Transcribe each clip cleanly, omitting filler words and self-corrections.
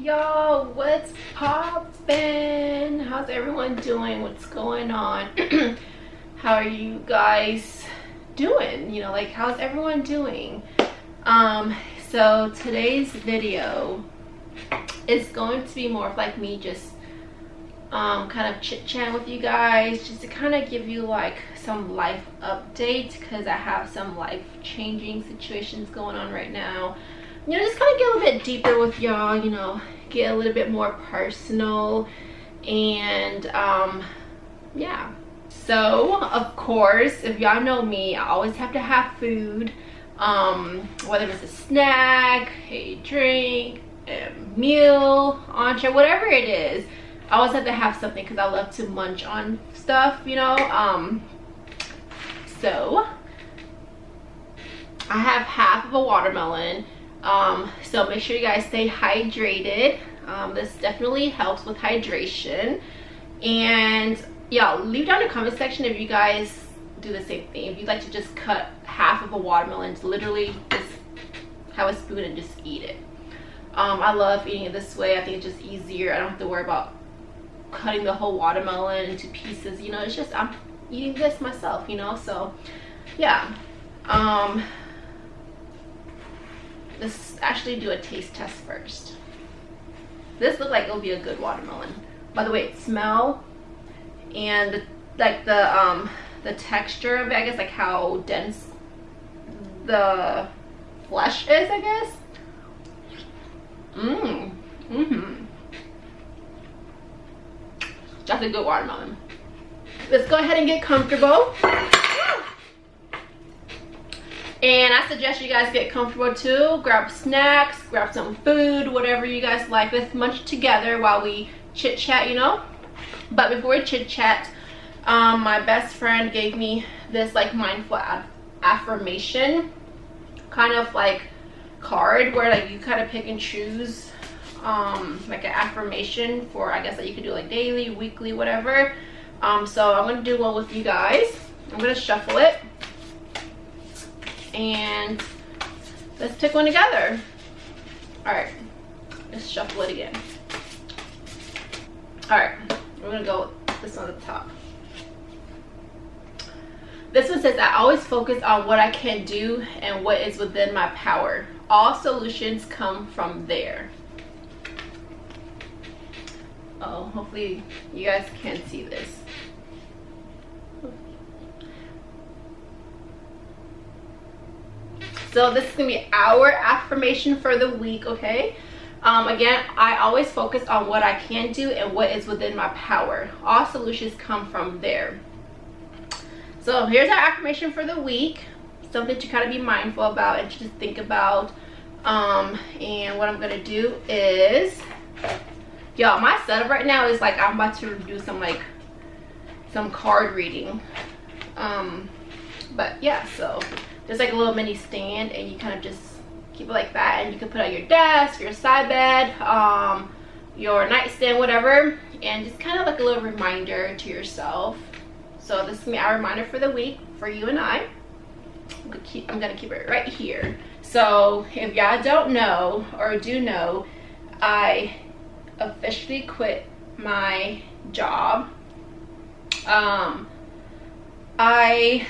y'all, what's poppin'? How's everyone doing? What's going on? How are you guys doing? You know, like, how's everyone doing? So today's video is going to be more of like me just kind of chit-chatting with you guys, just to kind of give you like some life updates, because I have some life-changing situations going on right now. You know, just kind of get a little bit deeper with y'all, you know, get a little bit more personal, and yeah. So of course, if y'all know me, I always have to have food, whether it's a snack, a drink, a meal, entree, whatever it is. I always have to have something because I love to munch on stuff, you know. So I have half of a watermelon. So make sure you guys stay hydrated. This definitely helps with hydration. And yeah, leave down in the comment section if you guys do the same thing. If you'd like to just cut half of a watermelon, to literally just have a spoon and just eat it. I love eating it this way. I think it's just easier. I don't have to worry about cutting the whole watermelon into pieces, you know. It's just I'm eating this myself, you know. So yeah, let's actually do a taste test first. This looks like it'll be a good watermelon. By the way, it smells and the texture of it, I guess, like how dense the flesh is, I guess. That's a good watermelon. Let's go ahead and get comfortable. And I suggest you guys get comfortable too. Grab snacks, grab some food, whatever you guys like. Let's munch together while we chit chat, you know. But before we chit chat, my best friend gave me this like mindful affirmation kind of like card where like you kind of pick and choose like an affirmation for, I guess, that you could do like daily, weekly, whatever. So I'm gonna do one with you guys. I'm gonna shuffle it and let's pick one together. All right, let's shuffle it again. All right, we're gonna go with this one at the top. This one says, I always focus on what I can do and what is within my power. All solutions come from there. Oh, hopefully you guys can see this. So this is gonna be our affirmation for the week, okay? Again, I always focus on what I can do and what is within my power. All solutions come from there. So here's our affirmation for the week. Something to kind of be mindful about and just think about. And what I'm gonna do is, y'all, my setup right now is like I'm about to do some card reading. But yeah, so there's like a little mini stand and you kind of just keep it like that, and you can put it on your desk, your side bed, your nightstand, whatever, and just kind of like a little reminder to yourself. So this is gonna be our reminder for the week for you and I. I'm gonna keep it right here. So if y'all don't know or do know, I officially quit my job. I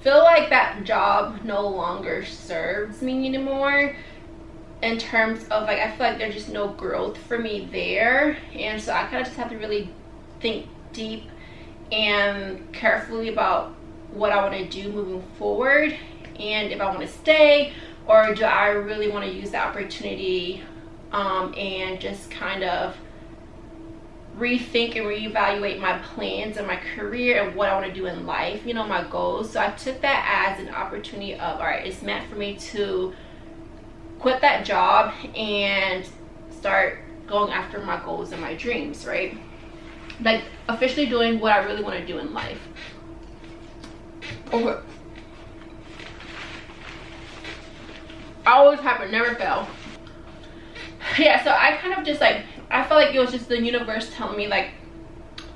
feel like that job no longer serves me anymore, in terms of like, I feel like there's just no growth for me there. And so I kind of just have to really think deep and carefully about what I want to do moving forward, and if I want to stay, or do I really want to use the opportunity and just kind of rethink and reevaluate my plans and my career and what I want to do in life, you know, my goals. So I took that as an opportunity of, all right, it's meant for me to quit that job and start going after my goals and my dreams, right? Like officially doing what I really want to do in life. Okay. Always happen, never fail. Yeah, so I kind of just like, I felt like it was just the universe telling me like,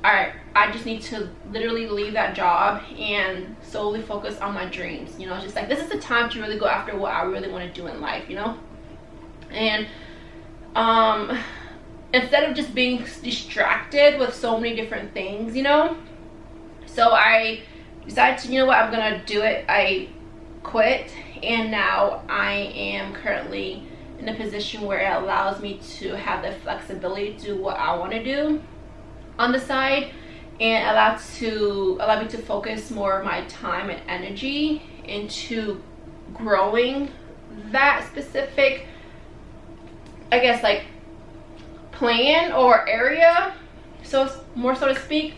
all right, I just need to literally leave that job and solely focus on my dreams. You know, just like, this is the time to really go after what I really want to do in life, you know? And instead of just being distracted with so many different things, you know. So I decided to, you know what, I'm gonna do it. I quit, and now I am currently in a position where it allows me to have the flexibility to do what I want to do on the side, and allow me to focus more of my time and energy into growing that specific, I guess, like plan or area, so more so to speak.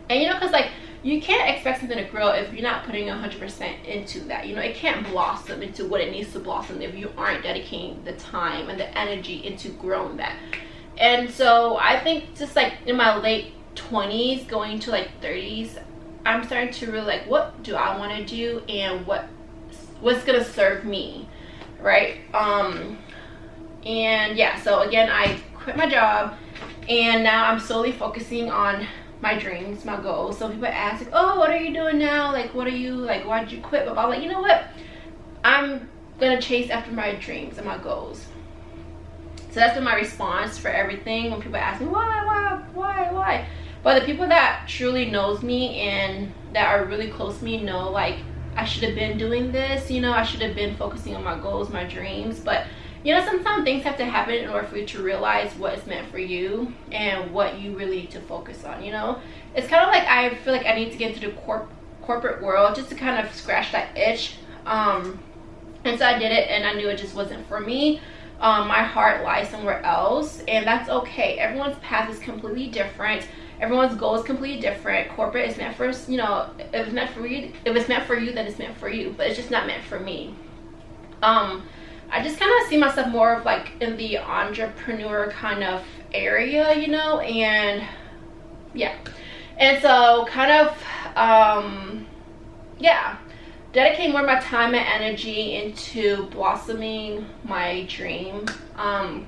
And you know, because like you can't expect something to grow if you're not putting 100% into that. You know, it can't blossom into what it needs to blossom if you aren't dedicating the time and the energy into growing that. And so I think just like in my late 20s going to like 30s, I'm starting to really like, what do I want to do, and what's gonna serve me, right? And yeah, so again, I quit my job, and now I'm solely focusing on my dreams, my goals. So people ask like, oh, what are you doing now? Like, what are you like, why did you quit? But I'm like, you know what, I'm gonna chase after my dreams and my goals. So that's been my response for everything when people ask me why. But the people that truly knows me and that are really close to me know like I should have been doing this, you know, I should have been focusing on my goals, my dreams. But you know, sometimes things have to happen in order for you to realize what is meant for you and what you really need to focus on, you know. It's kind of like I feel like I need to get into the corporate world just to kind of scratch that itch. And so I did it, and I knew it just wasn't for me. My heart lies somewhere else, and that's okay. Everyone's path is completely different. Everyone's goal is completely different. Corporate is meant for, you know, if it's meant for you, then it's meant for you, but it's just not meant for me. I just kind of see myself more of like in the entrepreneur kind of area, you know, and yeah. And so kind of, yeah, dedicate more of my time and energy into blossoming my dream. And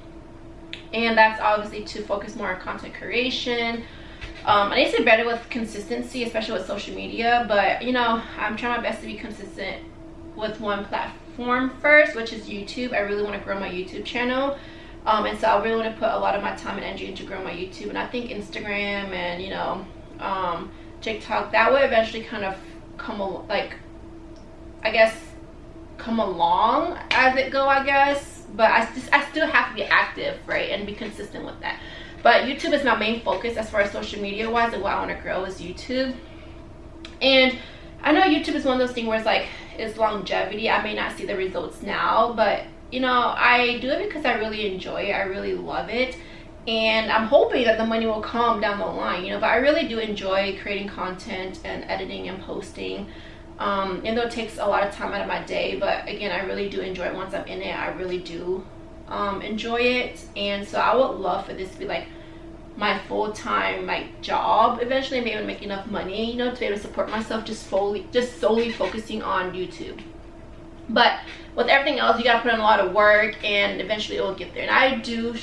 that's obviously to focus more on content creation. I need to be better with consistency, especially with social media, but you know, I'm trying my best to be consistent with one platform first, which is YouTube. I really want to grow my YouTube channel, and so I really want to put a lot of my time and energy into growing my YouTube. And I think Instagram and, you know, TikTok, that would eventually kind of come like, I guess, come along as it go, I guess. But I still have to be active, right, and be consistent with that. But YouTube is my main focus as far as social media wise, and what I want to grow is YouTube. And I know YouTube is one of those things where it's like, it's longevity. I may not see the results now, but you know, I do it because I really enjoy it. I really love it, and I'm hoping that the money will come down the line, you know. But I really do enjoy creating content and editing and posting, even though it takes a lot of time out of my day. But again, I really do enjoy it. Once I'm in it, I really do enjoy it. And so I would love for this to be like my full-time like job eventually, and be able to make enough money, you know, to be able to support myself, just solely focusing on YouTube. But with everything else, you gotta put in a lot of work, and eventually it will get there. And I do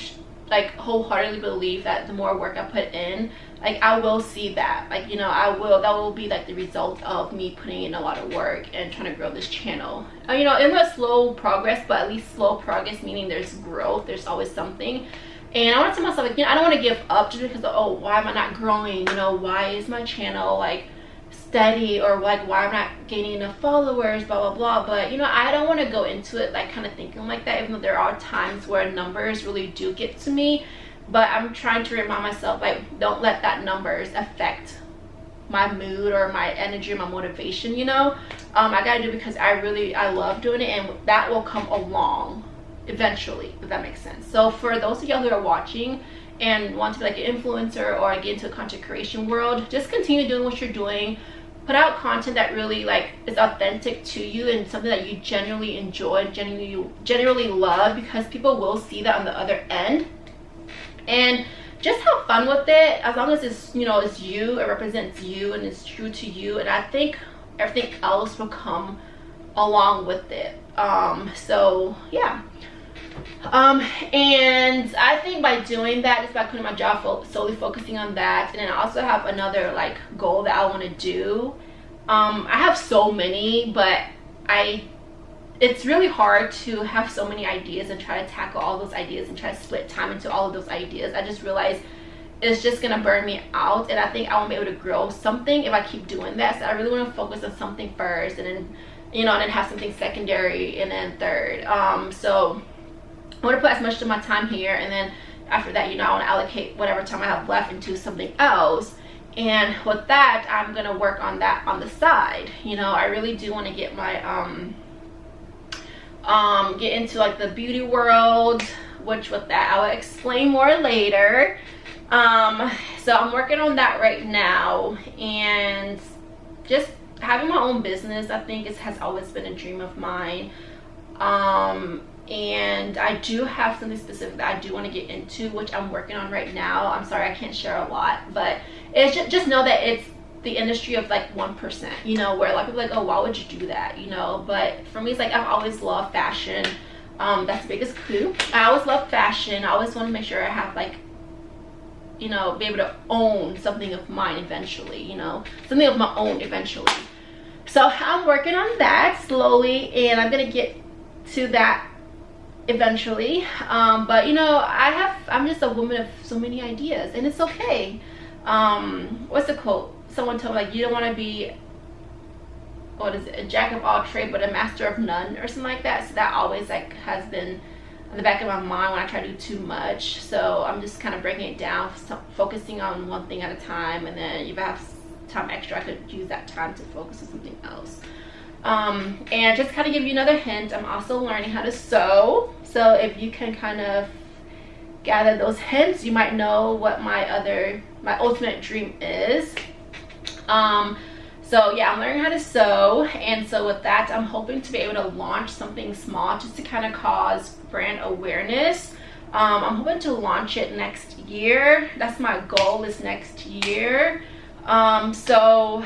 like wholeheartedly believe that the more work I put in, like I will see that, like, you know, that will be like the result of me putting in a lot of work and trying to grow this channel. You know, in a slow progress, but at least slow progress, meaning there's growth, there's always something. And I want to tell myself, like, you know, I don't want to give up just because of, oh, why am I not growing? You know, why is my channel like steady, or like why I'm not gaining enough followers, blah blah blah. But you know, I don't want to go into it like kind of thinking like that, even though there are times where numbers really do get to me. But I'm trying to remind myself, like, don't let that numbers affect my mood or my energy or my motivation, you know. I gotta do it because I love doing it, and that will come along eventually, if that makes sense. So for those of y'all who are watching and want to be like an influencer or get into the content creation world, just continue doing what you're doing. Put out content that really like is authentic to you and something that you genuinely enjoy, genuinely love, because people will see that on the other end. And just have fun with it, as long as it's, you know, it's you, it represents you, and it's true to you. And I think everything else will come along with it. So yeah. And I think by doing that, just by quitting my job, solely focusing on that, and then I also have another like goal that I want to do. I have so many, but it's really hard to have so many ideas and try to tackle all those ideas and try to split time into all of those ideas. I just realized it's just gonna burn me out, and I think I won't be able to grow something if I keep doing that. So I really want to focus on something first, and then, you know, and then have something secondary, and then third. So I want to put as much of my time here, and then after that, you know, I want to allocate whatever time I have left into something else. And with that, I'm gonna work on that on the side. You know, I really do want to get my get into like the beauty world, which with that I'll explain more later. So I'm working on that right now, and just having my own business, I think has always been a dream of mine. And I do have something specific that I do want to get into, which I'm working on right now. I'm sorry I can't share a lot, but it's just know that it's the industry of like 1%, you know, where a lot of people are like, oh, why would you do that, you know? But for me, it's like I've always loved fashion. That's the biggest clue. I always loved fashion. I always want to make sure I have like, you know, be able to own something of mine eventually, you know, something of my own eventually. So I'm working on that slowly, and I'm gonna get to that eventually. But you know, I'm just a woman of so many ideas, and it's okay. What's the quote? Someone told me, like, you don't want to be, what is it, a jack of all trades but a master of none, or something like that. So that always like has been in the back of my mind when I try to do too much. So I'm just kind of breaking it down, focusing on one thing at a time, and then if I have time extra, I could use that time to focus on something else. And just kind of give you another hint, I'm also learning how to sew. So if you can kind of gather those hints, you might know what my ultimate dream is. So yeah, I'm learning how to sew, and so with that, I'm hoping to be able to launch something small just to kind of cause brand awareness. I'm hoping to launch it next year. That's my goal, is next year. So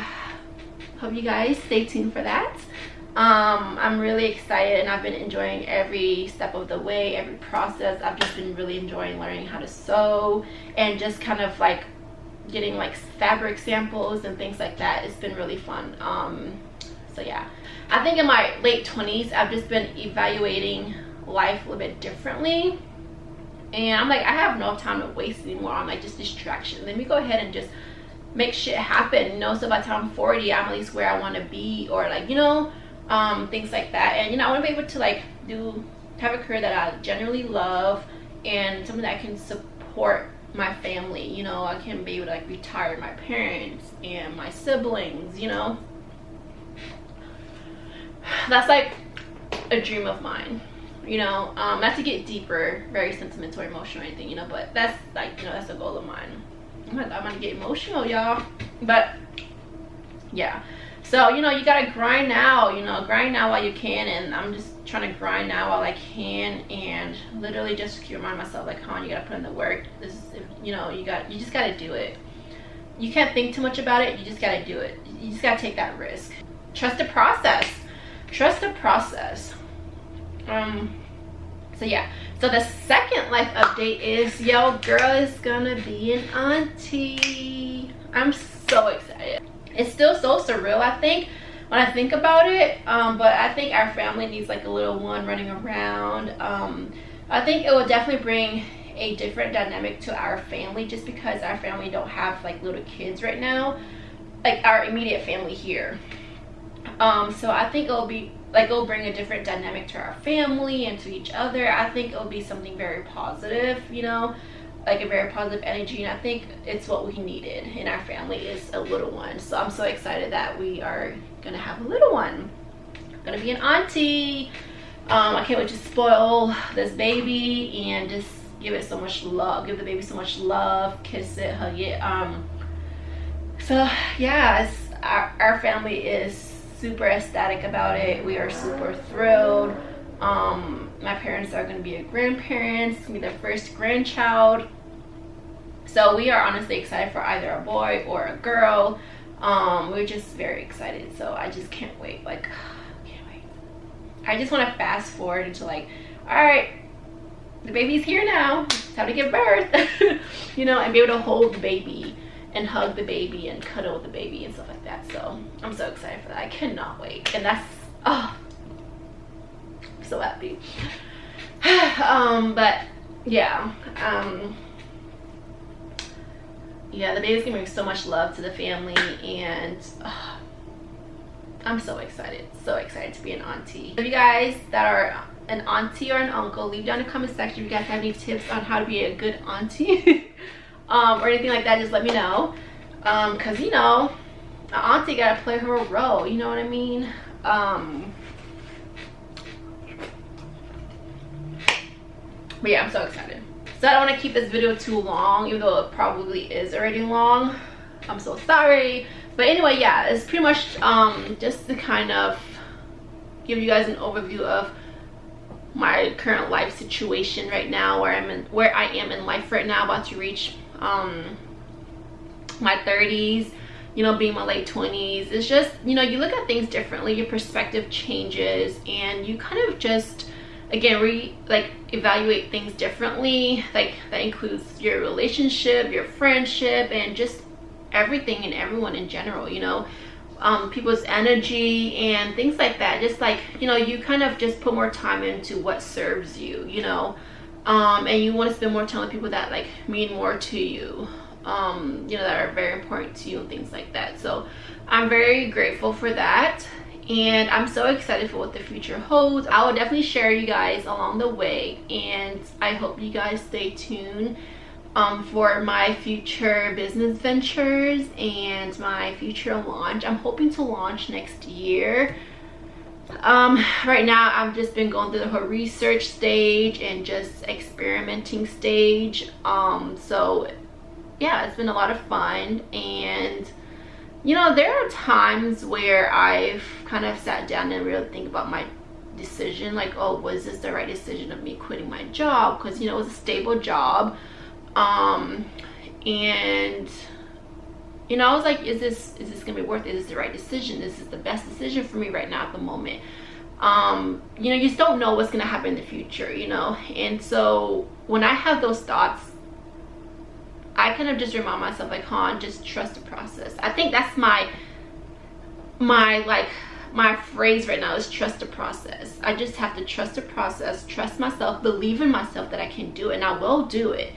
hope you guys stay tuned for that. I'm really excited, and I've been enjoying every step of the way, every process. I've just been really enjoying learning how to sew, and just kind of like getting like fabric samples and things like that. It's been really fun. So yeah, I think in my late 20s, I've just been evaluating life a little bit differently, and I'm like, I have no time to waste anymore on like just distraction. Let me go ahead and just make shit happen, you know. So by the time I'm 40, I'm at least where I want to be, or like, you know, things like that. And you know, I want to be able to like have a career that I genuinely love, and something that I can support my family. You know, I can be able to like retire my parents and my siblings, you know. That's like a dream of mine, you know. Not to get deeper, very sentimental or emotional or anything, you know, but that's like, you know, that's a goal of mine. I'm gonna get emotional, y'all. But yeah, so you know, you gotta grind now, you know, grind now while you can. And I'm just trying to grind now while I can, and literally just remind myself, like, huh, you gotta put in the work. This is, you know, you just gotta do it. You can't think too much about it, you just gotta do it. You just gotta take that risk. Trust the process. Trust the process. So yeah, so the second life update is, yo, girl is gonna be an auntie. I'm so excited. It's still so surreal, I think, when I think about it. But I think our family needs like a little one running around. I think it will definitely bring a different dynamic to our family, just because our family don't have like little kids right now, like our immediate family here. So I think it'll bring a different dynamic to our family and to each other. I think it'll be something very positive, you know, like a very positive energy. And I think it's what we needed in our family, is a little one. So I'm so excited that we are gonna have a little one. Gonna be an auntie. I can't wait to spoil this baby and just give it so much love, give the baby so much love, kiss it, hug it. So yeah, our family is super ecstatic about it. We are super thrilled. My parents are going to be a grandparents. It's going to be their first grandchild. So we are honestly excited for either a boy or a girl. We're just very excited. So I just can't wait. Like, can't wait. I just want to fast forward into like, all right, the baby's here now. It's time to give birth. You know, and be able to hold the baby and hug the baby and cuddle with the baby and stuff like that. So I'm so excited for that. I cannot wait. And that's, oh, so happy. But yeah, yeah, the baby's gonna bring so much love to the family, and I'm so excited to be an auntie. If you guys that are an auntie or an uncle, leave down in the comment section if you guys have any tips on how to be a good auntie or anything like that. Just let me know, because you know, an auntie gotta play her role, you know what I mean? But yeah, I'm so excited. So I don't want to keep this video too long, even though it probably is already long. I'm so sorry. But anyway, yeah, it's pretty much just to kind of give you guys an overview of my current life situation right now, where I am in life right now, about to reach my 30s, you know, being my late 20s. It's just, you know, you look at things differently, your perspective changes, and you kind of just, again, evaluate things differently. Like, that includes your relationship, your friendship, and just everything and everyone in general, you know, people's energy and things like that. Just like, you know, you kind of just put more time into what serves you, you know, and you want to spend more time with people that like mean more to you, you know, that are very important to you and things like that. So I'm very grateful for that, and I'm so excited for what the future holds. I will definitely share you guys along the way, and I hope you guys stay tuned for my future business ventures and my future launch. I'm hoping to launch next year. Right now I've just been going through the whole research stage and just experimenting stage. So yeah, it's been a lot of fun, and you know, there are times where I've kind of sat down and really think about my decision, like, oh, was this the right decision of me quitting my job? Because, you know, it was a stable job, and you know, I was like, is this gonna be worth it? Is this the right decision? This is the best decision for me right now at the moment. You know, you just don't know what's gonna happen in the future, you know. And so when I have those thoughts, I kind of just remind myself, like, just trust the process. I think that's my phrase right now, is trust the process. I just have to trust the process, trust myself, believe in myself that I can do it, and I will do it.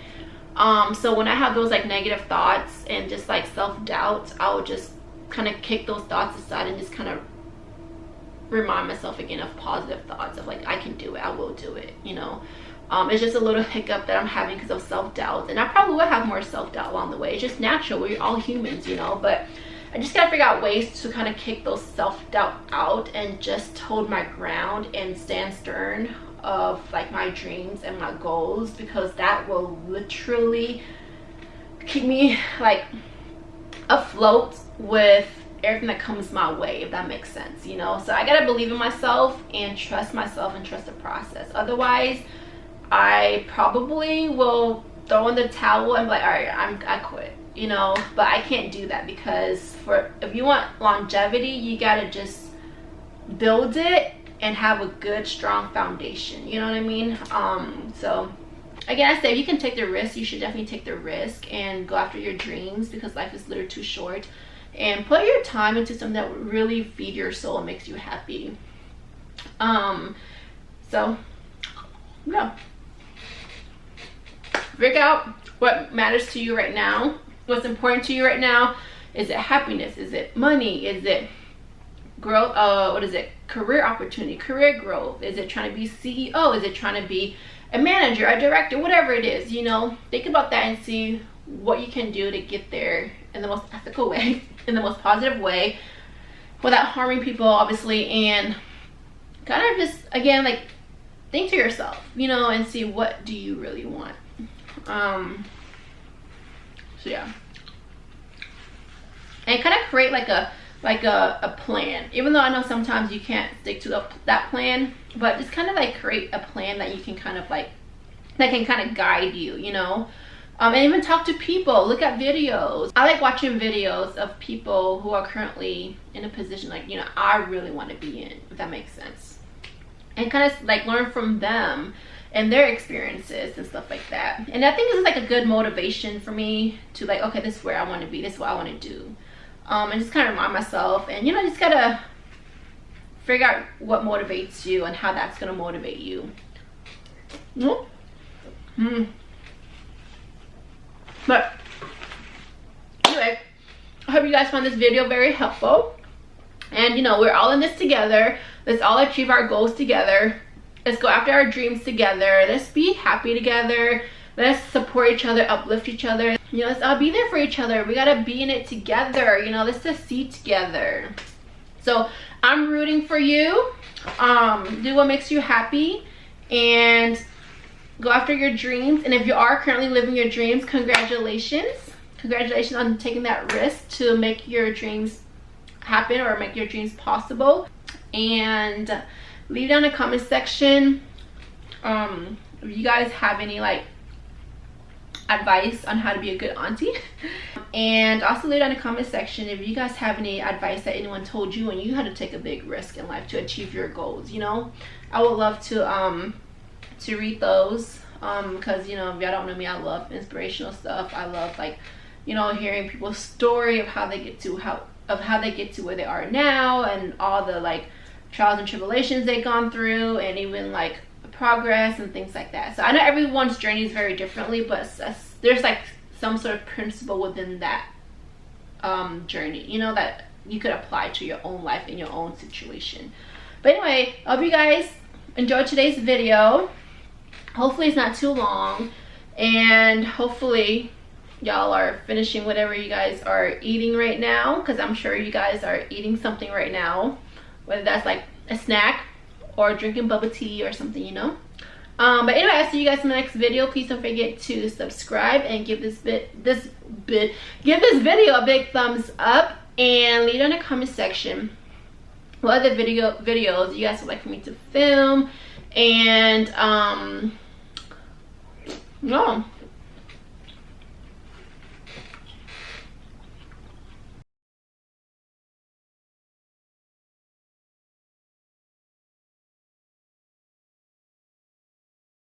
So when I have those like negative thoughts and just like self-doubt, I will just kind of kick those thoughts aside and just kind of remind myself again of positive thoughts of like, I can do it, I will do it, you know. It's just a little hiccup that I'm having because of self-doubt, and I probably will have more self-doubt along the way. It's just natural, we're all humans, you know. But I just gotta figure out ways to kind of kick those self-doubt out and just hold my ground and stand stern of like my dreams and my goals, because that will literally keep me like afloat with everything that comes my way, if that makes sense, you know. So I gotta believe in myself and trust the process. Otherwise, I probably will throw in the towel and be like, all right, I quit, you know. But I can't do that, because if you want longevity, you gotta just build it and have a good strong foundation, you know what I mean? So again, I say, if you can take the risk, you should definitely take the risk and go after your dreams, because life is literally too short. And put your time into something that will really feed your soul and makes you happy. So yeah, figure out what matters to you right now, what's important to you right now. Is it happiness? Is it money? Is it growth? What is it? Career opportunity, career growth? Is it trying to be CEO? Is it trying to be a manager, a director, whatever it is, you know. Think about that and see what you can do to get there in the most ethical way, in the most positive way, without harming people, obviously. And kind of just, again, like, think to yourself, you know, and see, what do you really want? So yeah, and kind of create like a plan, even though I know sometimes you can't stick to that plan, but just kind of like create a plan that you can kind of like, that can kind of guide you, you know. And even talk to people, look at videos. I like watching videos of people who are currently in a position like, you know, I really want to be in, if that makes sense, and kind of like learn from them and their experiences and stuff like that. And I think this is like a good motivation for me to like, okay, this is where I want to be, this is what I want to do. And just kind of remind myself, and you know, just gotta figure out what motivates you and how that's going to motivate you. But anyway, I hope you guys found this video very helpful. And you know, we're all in this together. Let's all achieve our goals together. Let's go after our dreams together. Let's be happy together. Let's support each other, uplift each other. You know, let's all be there for each other. We gotta be in it together. You know, let's succeed together. So I'm rooting for you. Do what makes you happy and go after your dreams. And if you are currently living your dreams, congratulations. Congratulations on taking that risk to make your dreams happen or make your dreams possible. And leave down in the comment section if you guys have any like advice on how to be a good auntie. And also leave down in the comment section if you guys have any advice that anyone told you and you had to take a big risk in life to achieve your goals. You know, I would love to read those because, you know, if y'all don't know me, I love inspirational stuff. I love, like, you know, hearing people's story of how they get to where they are now, and all the like trials and tribulations they've gone through, and even like progress and things like that. So I know everyone's journey is very differently, but there's like some sort of principle within that journey, you know, that you could apply to your own life and your own situation. But anyway, I hope you guys enjoyed today's video. Hopefully it's not too long, and hopefully y'all are finishing whatever you guys are eating right now, because I'm sure you guys are eating something right now, whether that's like a snack or drinking bubble tea or something, you know. But anyway, I'll see you guys in the next video. Please don't forget to subscribe and give this video a big thumbs up, and leave in the comment section what other videos you guys would like for me to film. And no,